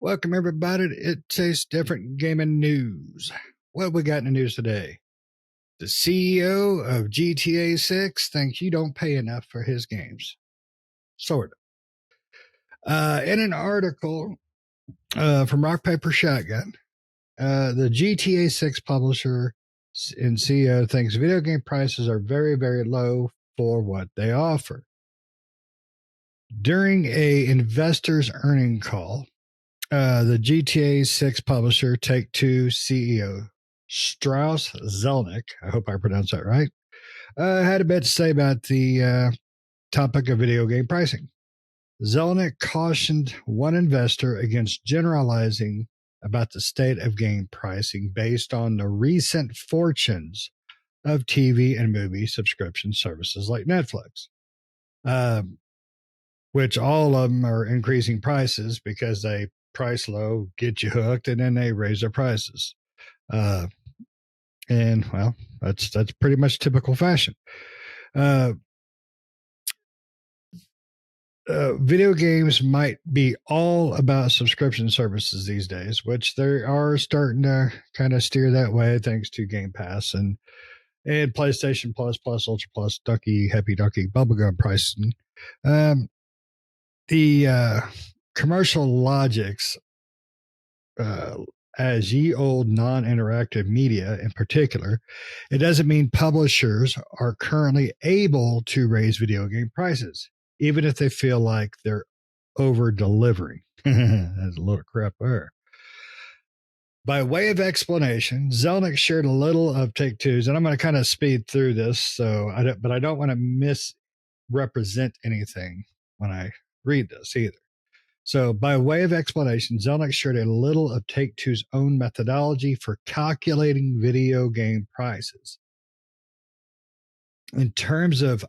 Welcome, everybody, to It Tastes Different Gaming News. What we got in the news today? The CEO of GTA 6 thinks you don't pay enough for his games. Sort of. In an article from Rock Paper Shotgun, the GTA 6 publisher and CEO thinks video game prices are very, very low for what they offer. During a investors' earning call, the GTA 6 publisher Take-Two CEO Strauss Zelnick, I hope I pronounced that right, had a bit to say about the topic of video game pricing. Zelnick cautioned one investor against generalizing about the state of game pricing based on the recent fortunes of TV and movie subscription services like Netflix, which all of them are increasing prices because they price low, get you hooked, and then they raise their prices. And well, that's pretty much typical fashion. Video games might be all about subscription services these days, which they are starting to kind of steer that way thanks to Game Pass and PlayStation Plus, Ultra Plus, Ducky, Happy Ducky, Bubblegum pricing. The commercial logics, as ye old non-interactive media in particular, it doesn't mean publishers are currently able to raise video game prices, even if they feel like they're over-delivering. That's a little crap there. By way of explanation, Zelnick shared a little of Take-Two's, and I'm going to kind of speed through this, but I don't want to misrepresent anything when I read this either. So, by way of explanation, Zelnick shared a little of Take-Two's own methodology for calculating video game prices. In terms of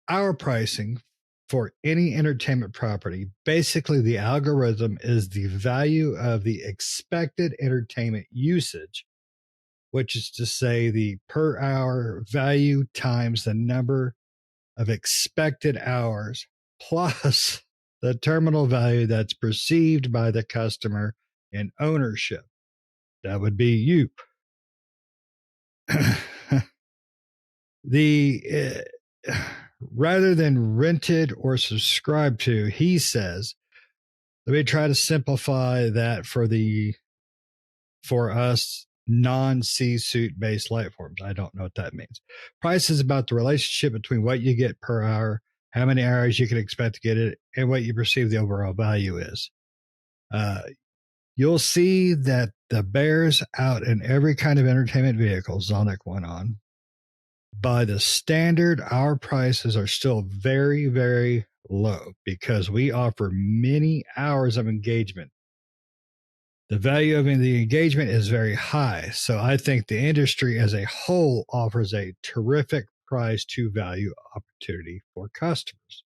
our pricing for any entertainment property, basically the algorithm is the value of the expected entertainment usage, which is to say the per hour value times the number of expected hours plus the terminal value that's perceived by the customer in ownership. That would be you. Rather than rented or subscribed to, he says, let me try to simplify that for us non-C-suite based light forms. I don't know what that means. Price is about the relationship between what you get per hour, how many hours you can expect to get it, and what you perceive the overall value is. You'll see that the bears out in every kind of entertainment vehicle, Zelnick went on. By the standard, our prices are still very, very low because we offer many hours of engagement. The value of the engagement is very high. So I think the industry as a whole offers a terrific price to value opportunity for customers.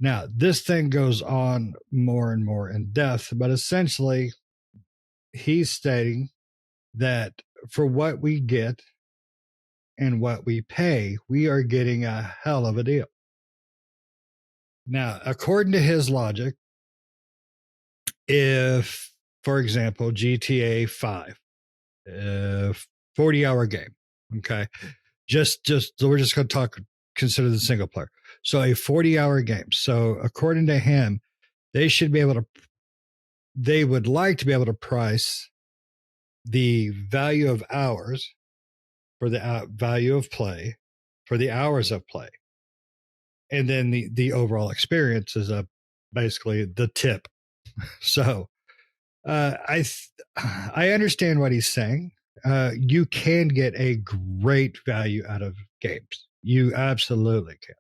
Now, this thing goes on more and more in depth, but essentially, he's stating that for what we get and what we pay, we are getting a hell of a deal. Now, according to his logic, if, for example, GTA 5, 40-hour game, okay, we're just going to consider the single player. So a 40-hour game. So according to him, they would like to be able to price the value of hours for the value of play for the hours of play. And then the overall experience is basically the tip. So I understand what he's saying. You can get a great value out of games. You absolutely can.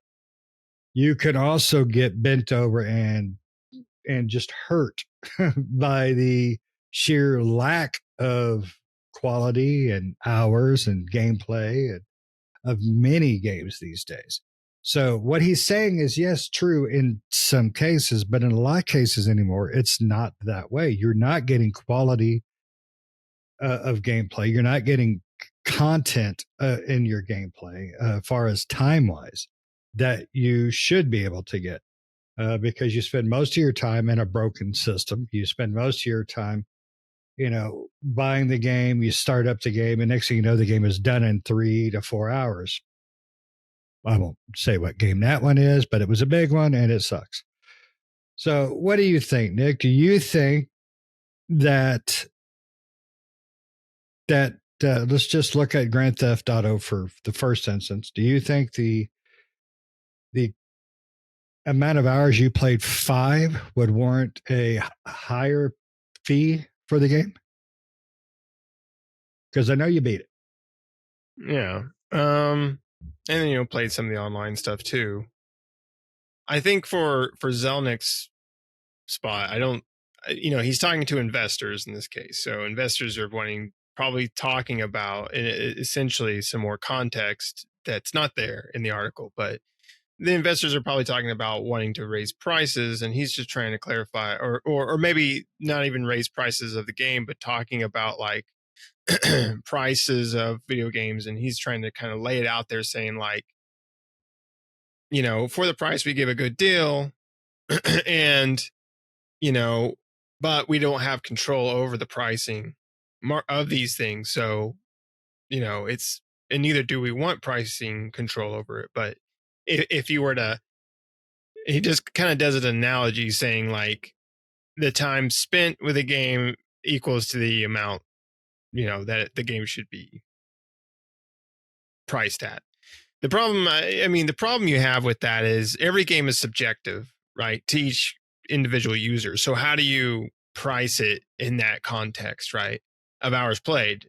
You can also get bent over and just hurt by the sheer lack of quality and hours and gameplay of many games these days. So what he's saying is, yes, true in some cases, but in a lot of cases anymore, it's not that way. You're not getting quality of gameplay. You're not getting content in your gameplay as far as time-wise that you should be able to get. because you spend most of your time in a broken system. You spend most of your time, buying the game. You start up the game, and next thing you know, the game is done in 3 to 4 hours. I won't say what game that one is, but it was a big one, and it sucks. So, what do you think, Nick? Do you think that let's just look at Grand Theft Auto for the first instance? Do you think the amount of hours you played, 5, would warrant a higher fee for the game? Because I know you beat it. Yeah. And then, played some of the online stuff too. I think for Zelnick's spot, I don't, he's talking to investors in this case. So investors are probably talking about essentially some more context that's not there in the article, but the investors are probably talking about wanting to raise prices, and he's just trying to clarify, or maybe not even raise prices of the game, but talking about like prices of video games, and he's trying to kind of lay it out there, saying like, for the price we give a good deal, and but we don't have control over the pricing of these things, so it's, and neither do we want pricing control over it. But if you were to, he just kind of does an analogy saying like the time spent with a game equals to the amount, that the game should be priced at. The problem, the problem you have with that is every game is subjective, right, to each individual user. So how do you price it in that context, right, of hours played?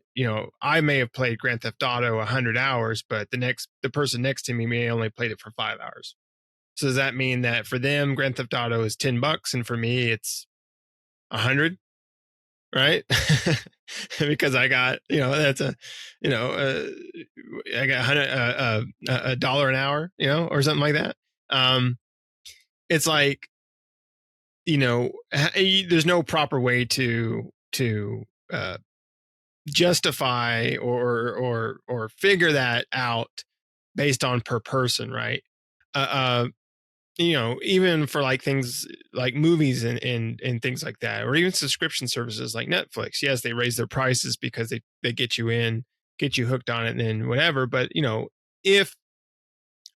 I may have played Grand Theft Auto 100 hours, but the person next to me may only played it for 5 hours. So does that mean that for them, Grand Theft Auto is $10, and for me, it's 100, right? Because I got, that's I got a dollar an hour, or something like that. It's like, there's no proper way to justify or figure that out based on per person, right? Even for like things like movies and things like that, or even subscription services like Netflix. Yes, they raise their prices because they get you hooked on it, and then whatever. But if,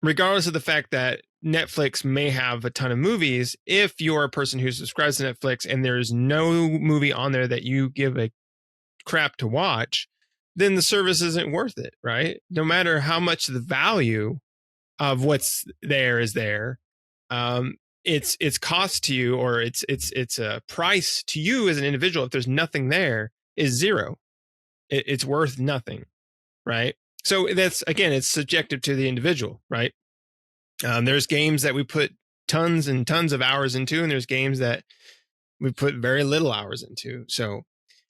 regardless of the fact that Netflix may have a ton of movies, if you're a person who subscribes to Netflix and there's no movie on there that you give a crap to watch, then the service isn't worth it, right? No matter how much the value of what's there is there, it's cost to you, or it's a price to you as an individual. If there's nothing there, is zero. It's worth nothing, right? So that's, again, it's subjective to the individual, right? There's games that we put tons and tons of hours into, and there's games that we put very little hours into. So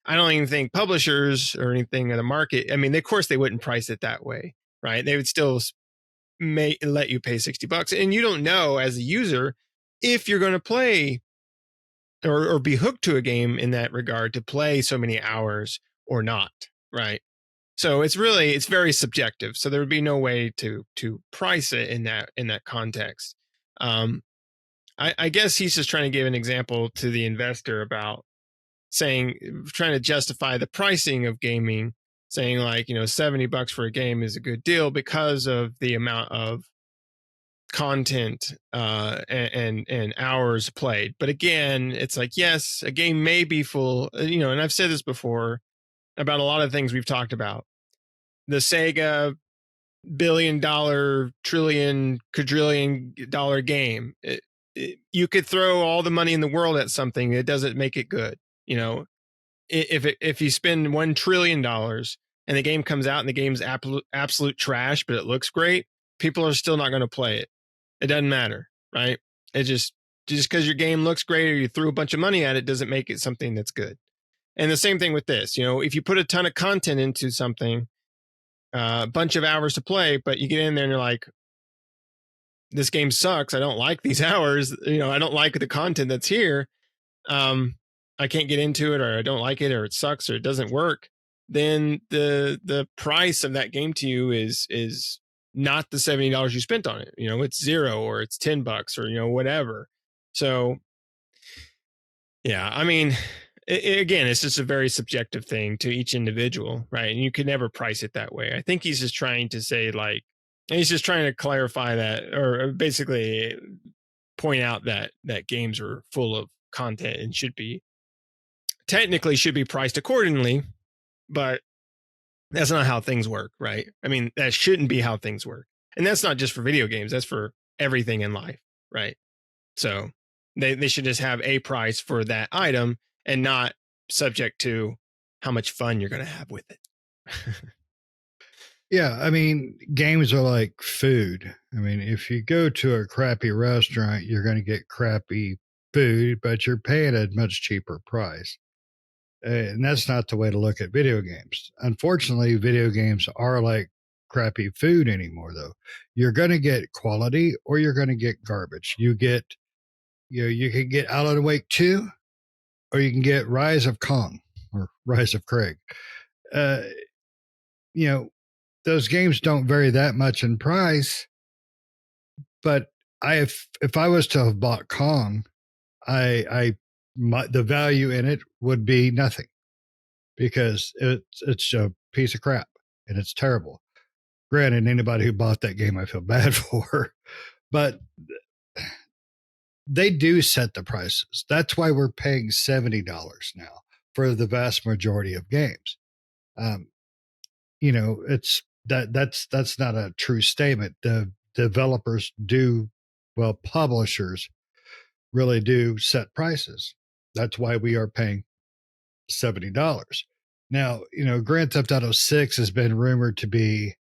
I don't even think publishers or anything in the market, of course they wouldn't price it that way, right? They would still may let you pay $60, and you don't know as a user if you're going to play or be hooked to a game in that regard to play so many hours or not, right? So it's very subjective. So there would be no way to price it in that context. I guess he's just trying to give an example to the investor about trying to justify the pricing of gaming, saying like, $70 for a game is a good deal because of the amount of content and hours played. But again, it's like, yes, a game may be full, and I've said this before about a lot of things we've talked about. The Sega billion-dollar, trillion, quadrillion dollar game. You could throw all the money in the world at something, it doesn't make it good. If you spend $1 trillion and the game comes out and the game's absolute trash, but it looks great, people are still not going to play it. It doesn't matter, right? It just because your game looks great or you threw a bunch of money at it doesn't make it something that's good. And the same thing with this. If you put a ton of content into something, a bunch of hours to play, but you get in there and you're like, this game sucks, I don't like these hours, I don't like the content that's here, I can't get into it, or I don't like it, or it sucks, or it doesn't work, then the price of that game to you is not the $70 you spent on it. It's zero, or it's $10, or whatever. So, yeah, I mean, again, it's just a very subjective thing to each individual, right? And you could never price it that way. I think he's just trying to say, like, he's just trying to clarify that, or basically point out that games are full of content and technically should be priced accordingly, but that's not how things work, right? I mean, that shouldn't be how things work. And that's not just for video games, that's for everything in life, right? So they should just have a price for that item and not subject to how much fun you're going to have with it. Yeah, I mean, games are like food. I mean, if you go to a crappy restaurant, you're going to get crappy food, but you're paying a much cheaper price. And that's not the way to look at video games. Unfortunately, video games are like crappy food anymore, though. You're going to get quality or you're going to get garbage. You can get Alan Wake 2 or you can get Rise of Kong or Rise of Craig. Uh, you know, those games don't vary that much in price, but if I was to have bought Kong, the value in it would be nothing because it's a piece of crap and it's terrible. Granted, anybody who bought that game, I feel bad for, but they do set the prices. That's why we're paying $70 now for the vast majority of games. It's that's not a true statement. The developers do, well, publishers really do set prices. That's why we are paying $70. Now, Grand Theft Auto 6 has been rumored to be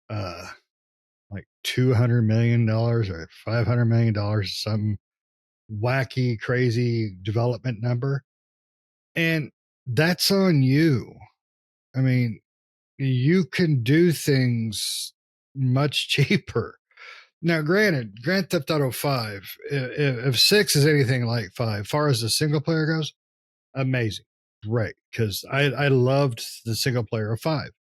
like $200 million or $500 million, some wacky, crazy development number. And that's on you. I mean, you can do things much cheaper. Now, granted, Grand Theft Auto 5, if 6 is anything like 5, far as the single player goes, amazing. Great. Because I loved the single player of 5.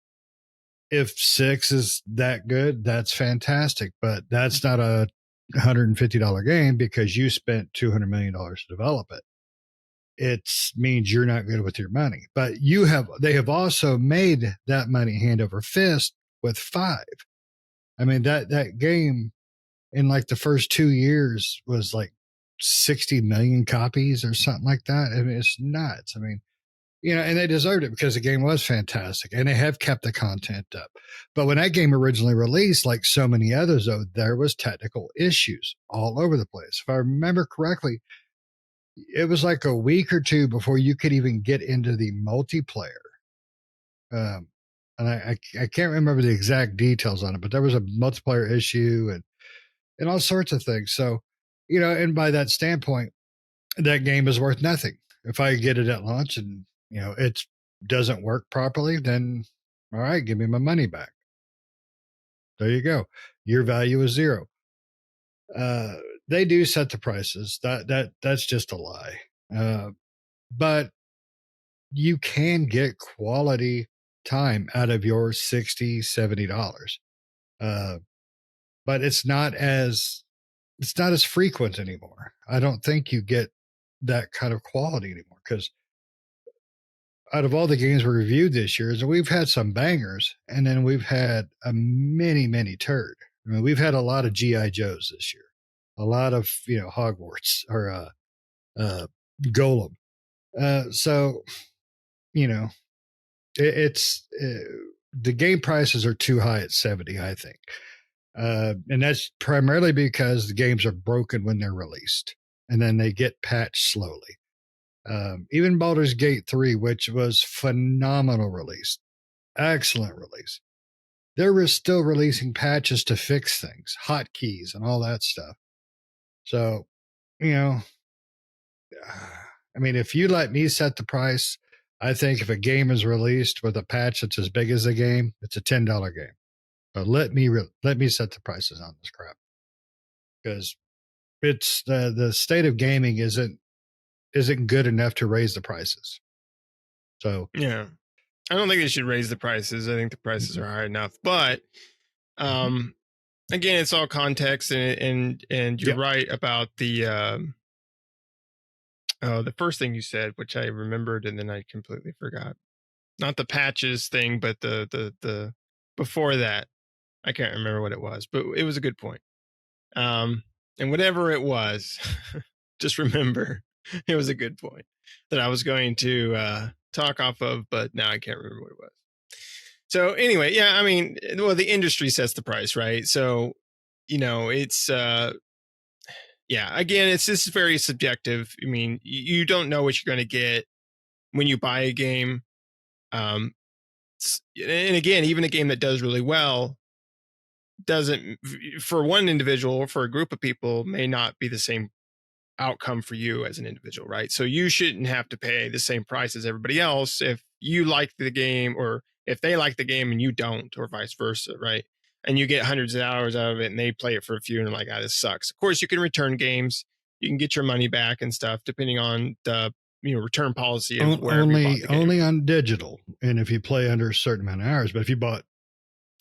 If 6 is that good, that's fantastic. But that's not a $150 game because you spent $200 million to develop it. It means you're not good with your money. But they have also made that money hand over fist with 5. I mean, that game in like the first 2 years was like 60 million copies or something like that. I mean, it's nuts. I mean, and they deserved it because the game was fantastic and they have kept the content up. But when that game originally released, like so many others, though, there was technical issues all over the place. If I remember correctly, it was like a week or two before you could even get into the multiplayer. And I can't remember the exact details on it, but there was a multiplayer issue and all sorts of things. So, and by that standpoint, that game is worth nothing. If I get it at launch and it doesn't work properly, then all right, give me my money back. There you go. Your value is zero. They do set the prices. That's just a lie. But you can get quality time out of your $60, $70. But it's not as frequent anymore. I don't think you get that kind of quality anymore because out of all the games we reviewed this year, we've had some bangers and then we've had a many turd. I mean, we've had a lot of G.I. Joes this year, a lot of, Hogwarts or Golem. So, it's the game prices are too high at 70, I think. And that's primarily because the games are broken when they're released and then they get patched slowly. Even Baldur's Gate 3, which was phenomenal release, excellent release. They're still releasing patches to fix things, hotkeys and all that stuff. So, I mean, if you let me set the price, I think if a game is released with a patch that's as big as the game, it's a $10 game. But let me set the prices on this crap because it's the state of gaming isn't good enough to raise the prices. So yeah, I don't think they should raise the prices. I think the prices are high enough. But again, it's all context, and you're right about the Oh, the first thing you said, which I remembered and then I completely forgot. Not the patches thing, but the before that. I can't remember what it was, but it was a good point. And whatever it was, just remember it was a good point that I was going to talk off of, but now I can't remember what it was. So anyway, yeah, I mean, well, the industry sets the price, right? So, it's yeah, again, it's just very subjective. I mean, you don't know what you're going to get when you buy a game. And again, even a game that does really well doesn't, for one individual or for a group of people, may not be the same outcome for you as an individual, right? So you shouldn't have to pay the same price as everybody else if you like the game, or if they like the game and you don't, or vice versa, right? And you get hundreds of hours out of it and they play it for a few and are like, this sucks. Of course, you can return games, you can get your money back and stuff, depending on the return policy of wherever you bought the game. Only on digital, and if you play under a certain amount of hours. But if you bought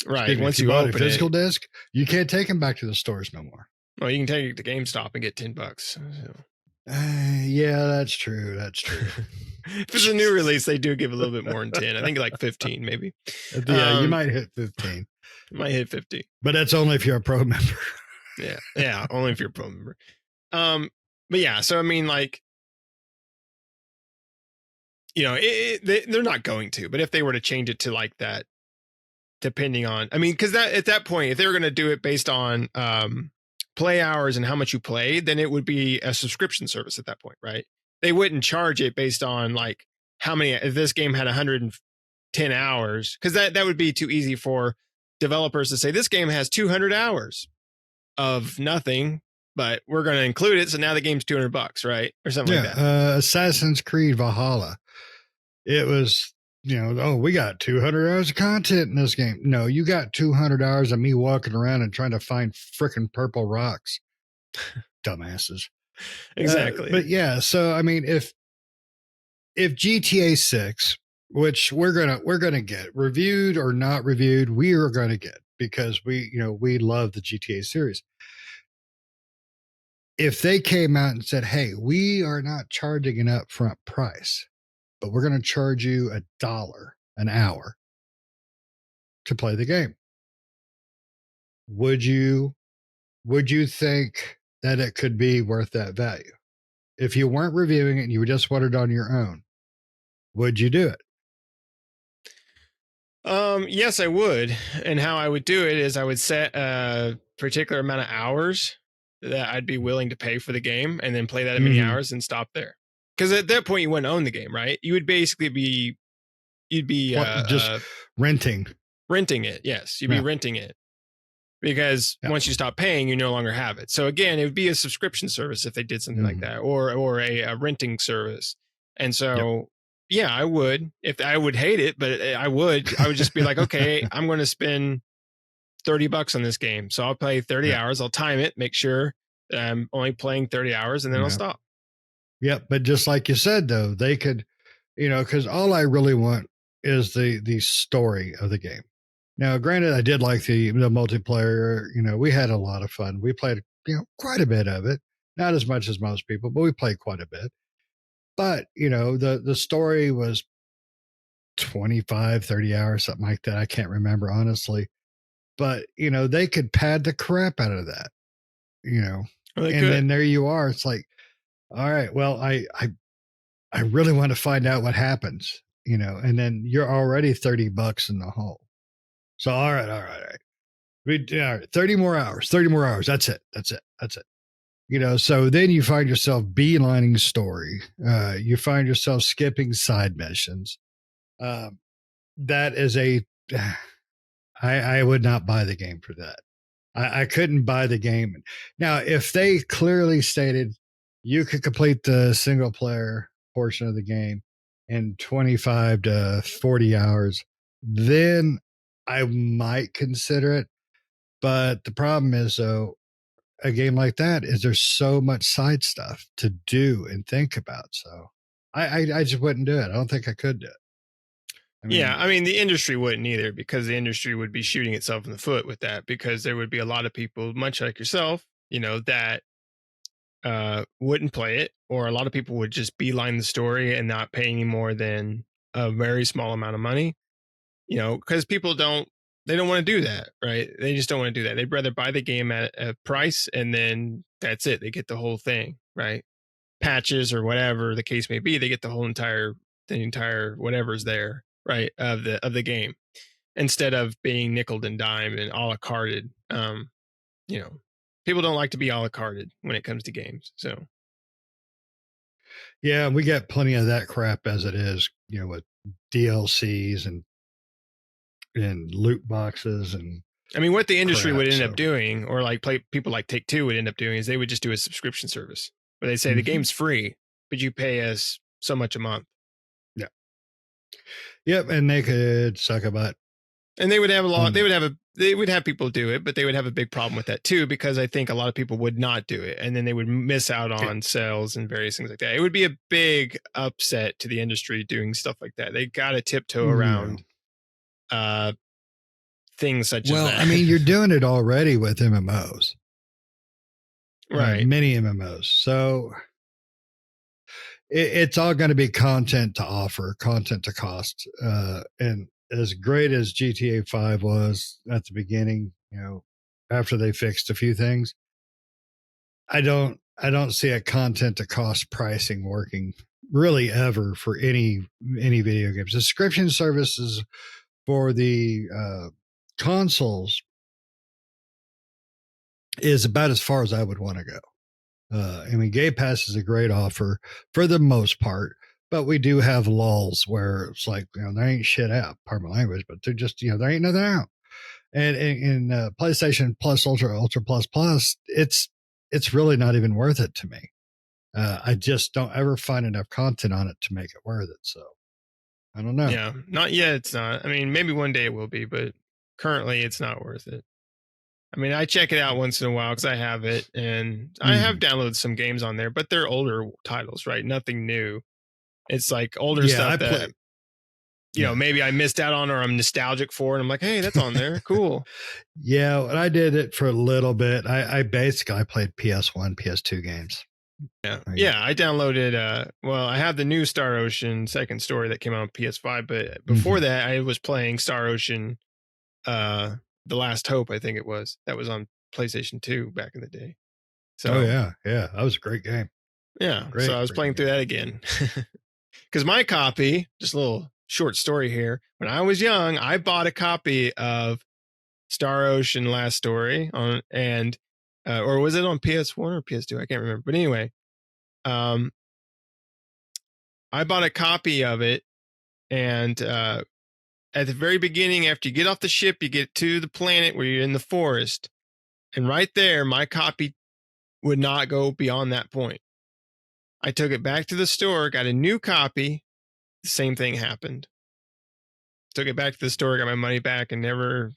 once you bought a physical it, disc, you can't take them back to the stores no more. Well, you can take it to GameStop and get $10. So. Yeah, that's true. That's true. If it's a new release, they do give a little bit more than 10. I think like 15, maybe. Yeah, you might hit 15. Might hit 50. But that's only if you're a pro member. Yeah, only if you're a pro member. But yeah, so I mean, like, they're not going to, but if they were to change it to like that, depending on, I mean, because that at that point, if they were going to do it based on play hours and how much you play, then it would be a subscription service at that point, right? They wouldn't charge it based on like how many, if this game had 110 hours, because that would be too easy for developers to say this game has 200 hours of nothing, but we're going to include it, so now the game's $200, right? Or something like that. Assassin's Creed Valhalla, it was, we got 200 hours of content in this game. No, you got 200 hours of me walking around and trying to find frickin' purple rocks. Dumbasses. Exactly. But yeah, so I mean, if GTA 6, which we're gonna get reviewed or not reviewed, we are gonna get, because we love the GTA series. If they came out and said, "Hey, we are not charging an upfront price, but we're going to charge you $1 an hour to play the game," would you think that it could be worth that value? If you weren't reviewing it and you just wanted it on your own, would you do it? Yes, I would. And how I would do it is I would set a particular amount of hours that I'd be willing to pay for the game, and then play that many hours and stop there. Because at that point you wouldn't own the game, right? You would basically be, just renting it. Yes, you'd be renting it, because once you stop paying, you no longer have it. So again, it would be a subscription service if they did something like that, or a renting service. And so, yeah, I would. If I would hate it, but I would just be like, okay, I'm going to spend $30 on this game, so I'll play 30 hours. I'll time it, make sure that I'm only playing 30 hours, and then I'll stop. Yep, but just like you said, though, they could, because all I really want is the story of the game. Now, granted, I did like the multiplayer. We had a lot of fun. We played, quite a bit of it. Not as much as most people, but we played quite a bit. But, the story was 25, 30 hours, something like that. I can't remember, honestly. But, they could pad the crap out of that, and then there you are. It's like, all right, well, I really want to find out what happens, and then you're already $30 in the hole. So, all right. 30 more hours. That's it. So then you find yourself beelining story. You find yourself skipping side missions. That is I would not buy the game for that. I couldn't buy the game. Now, if they clearly stated you could complete the single player portion of the game in 25 to 40 hours, then I might consider it. But the problem is, though, a game like that is there's so much side stuff to do and think about. So I just wouldn't do it. I don't think I could do it. I mean, the industry wouldn't either, because the industry would be shooting itself in the foot with that, because there would be a lot of people, much like yourself, that wouldn't play it, or a lot of people would just beeline the story and not pay any more than a very small amount of money. Because people don't want to do that, right? They just don't want to do that. They'd rather buy the game at a price, and then that's it. They get the whole thing, right? Patches or whatever the case may be, they get the entire whatever's there, right, of the game, instead of being nickel and dime and a la carted. People don't like to be a la carted when it comes to games. So yeah, we get plenty of that crap as it is, with DLCs and loot boxes and I mean, what the industry crap, would end so. up doing, or like people like Take-Two would end up doing, is they would just do a subscription service where they say the game's free, but you pay us so much a month. Yeah. Yep, and they could suck a butt. And they would have they would have people do it, but they would have a big problem with that too, because I think a lot of people would not do it, and then they would miss out on sales and various things like that. It would be a big upset to the industry doing stuff like that. They got to tiptoe around things such as that. Well, I mean, you're doing it already with MMOs. Right. Many MMOs. So it's all going to be content to offer, content to cost. And as great as GTA 5 was at the beginning, after they fixed a few things, I don't see a content to cost pricing working really ever for any video games. Subscription services for the consoles is about as far as I would want to go. I mean, Game Pass is a great offer for the most part, but we do have lulls where it's like, there ain't shit out, pardon my language, but they're just, there ain't nothing out. And in PlayStation Plus, Ultra Plus, it's really not even worth it to me. I just don't ever find enough content on it to make it worth it. So I don't know. Yeah, not yet. It's not. I mean, maybe one day it will be, but currently it's not worth it. I mean, I check it out once in a while because I have it, and I have downloaded some games on there, but they're older titles, right? Nothing new. It's like older stuff that, maybe I missed out on or I'm nostalgic for, and I'm like, hey, that's on there. Cool. Yeah, and I did it for a little bit. I basically played PS1, PS2 games. Yeah. I downloaded, I have the new Star Ocean second story that came out on PS5, but before that, I was playing Star Ocean, The Last Hope, I think it was. That was on PlayStation 2 back in the day. So, yeah, that was a great game. Yeah, so I was playing through that again. Because my copy, just a little short story here, when I was young, I bought a copy of Star Ocean Last Story or was it on PS1 or PS2? I can't remember. But anyway, I bought a copy of it, and at the very beginning, after you get off the ship, you get to the planet where you're in the forest. And right there, my copy would not go beyond that point. I took it back to the store, got a new copy. The same thing happened. Took it back to the store, got my money back, and never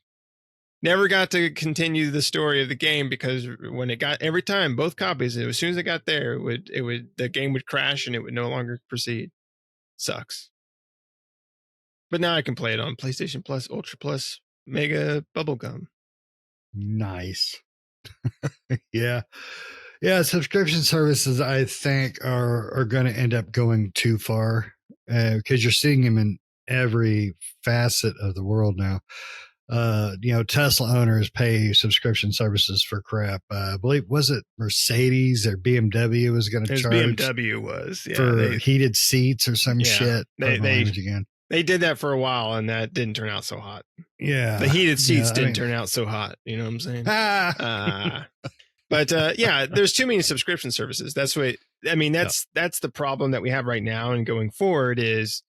got to continue the story of the game, because when it got, every time, both copies, as soon as it got there, the game would crash and it would no longer proceed. Sucks. But now I can play it on PlayStation Plus, Ultra Plus, Mega Bubblegum. Nice. Yeah. Subscription services, I think, are going to end up going too far, because you're seeing them in every facet of the world now. Tesla owners pay subscription services for crap. I believe, was it Mercedes or BMW was going to charge? BMW was for heated seats or some shit. They did that for a while, and that didn't turn out so hot. Yeah, the heated seats didn't turn out so hot. You know what I'm saying? But there's too many subscription services. That's what I mean. That's the problem that we have right now and going forward is,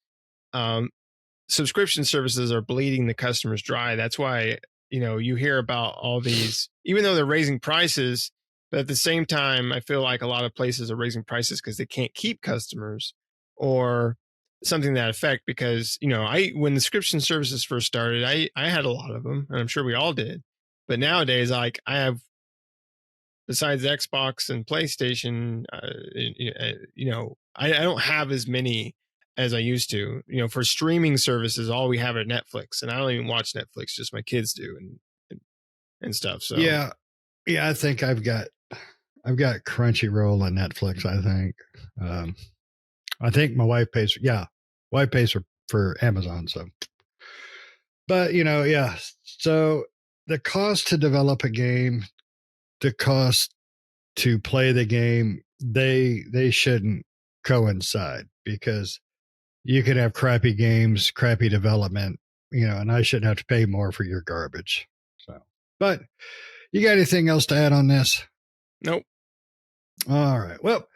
subscription services are bleeding the customers dry. That's why, you hear about all these, even though they're raising prices, but at the same time, I feel like a lot of places are raising prices because they can't keep customers or something to that effect. Because, when the subscription services first started, I had a lot of them, and I'm sure we all did. But nowadays, like, I have, besides Xbox and PlayStation, I don't have as many as I used to. For streaming services, all we have are Netflix, and I don't even watch Netflix; just my kids do, and stuff. So yeah, I think I've got I've got Crunchyroll and Netflix, I think my wife pays, wife pays for Amazon. So, but yeah. So the cost to develop a game, the cost to play the game, they shouldn't coincide, because you could have crappy games, crappy development, and I shouldn't have to pay more for your garbage. So, but you got anything else to add on this? Nope. All right. Well,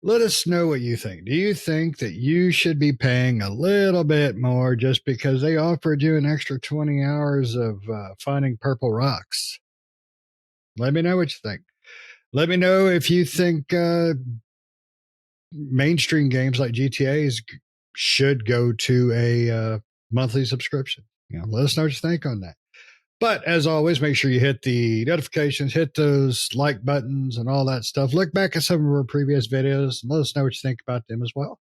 let us know what you think. Do you think that you should be paying a little bit more just because they offered you an extra 20 hours of finding purple rocks? Let me know what you think. Let me know if you think mainstream games like GTA's should go to a monthly subscription. Let us know what you think on that. But as always, make sure you hit the notifications, hit those like buttons and all that stuff. Look back at some of our previous videos and let us know what you think about them as well.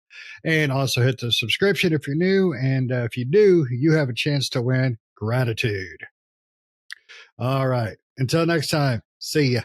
And also hit the subscription if you're new. And if you do, you have a chance to win gratitude. All right. Until next time, see ya.